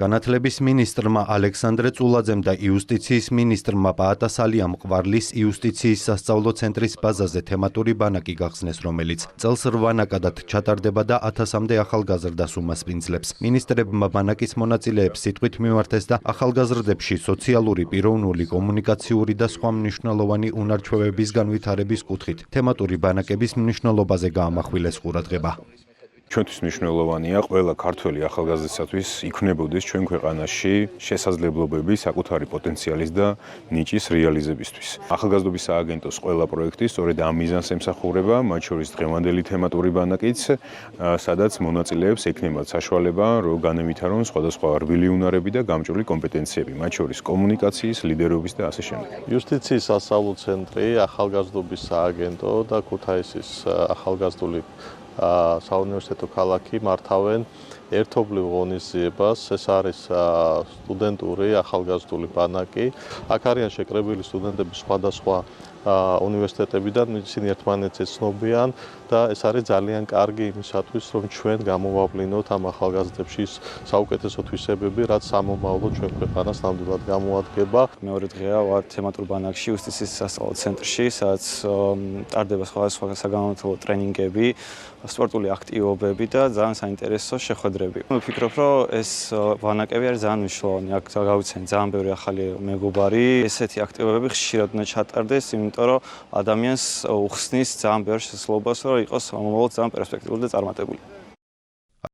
განათლების მინისტრმა ალექსანდრე წულაძემ და იუსტიციის მინისტრმა პაატა სალიამ ყვარლის იუსტიციის სასწავლო ცენტრის ბაზაზე თემატური ბანაკი გახსნეს, რომელიც წელს 8 ნაკადად ჩატარდება და 1000-მდე ახალგაზრდას უმასპინძლებს. მინისტრებმა ბანაკის მონაწილეებს სიტყვით მიმართეს და ახალგაზრდებში სოციალური, პიროვნული, კომუნიკაციური და სხვა მნიშვნელოვანი უნარჩვევების განვითარების კუთხით თემატური ბანაკების მნიშვნელობაზე გაამახვილეს ყურადღება. ჩვენთვის მნიშვნელოვანია ყველა ქართველი ახალგაზრდისათვის იქნებოდეს ჩვენ ქვეყანაში შესაძლებლობები საკუთარი პოტენციალის და ნიჭის რეალიზებისთვის. ახალგაზრდობის სააგენტოს ყველა პროექტი სწორედ ამ მიზანს ემსახურება, მათ შორის დღევანდელი თემატური ბანაკიც, სადაც მონაწილეებს ექნებათ საშუალება, რომ განევითარონ სხვადასხვა რბილი უნარები და გამჭვირვალე კომპეტენციები, მათ შორის კომუნიკაციის, ლიდერობის და ასე შემდეგ. იუსტიციის სასწავლო ცენტრი, ახალგაზრდობის სააგენტო და ქუთაისის ახალგაზრდული საუნივერსიტეტო ქალაქი მართავენ ერთობლივ ღონისძიებას. ეს არის სტუდენტური ახალგაზრდული ბანაკი. აქ არიან შეკრებილი სტუდენტები სხვადასხვა უნივერსიტეტებიდან, ისინი ერთმანეთს ეცნობიან და ეს არის ძალიან კარგი იმისათვის, რომ ჩვენ გამოვავლინოთ ამ ახალგაზრდებში საუკეთესო თვისებები, რაც სამომავლო ჩვენ ქვეყანას ნამდვილად გამოადგება. მეორე დღეა ვარ თემატურ ბანაკში, იუსტიციის სასწავლო ცენტრში, სადაც ტარდება სხვადასხვა საგანმანათლებლო ტრენინგები, სპორტული აქტივობები და ძალიან საინტერესო შეხვედრები. ვფიქრობ, რომ ეს ბანაკები არის ძალიან მნიშვნელოვანი. აქ გავიცენ ძალიან ბევრი ახალი მეგობარი. ესეთი აქტივობები ხშირად უნდა ჩატარდეს, იმიტომ რომ ადამიანს უხსნის ძალიან ბევრ შესაძლებლობას, რომ იყოს მომავალ ძალიან პერსპექტიული და წარმატებული.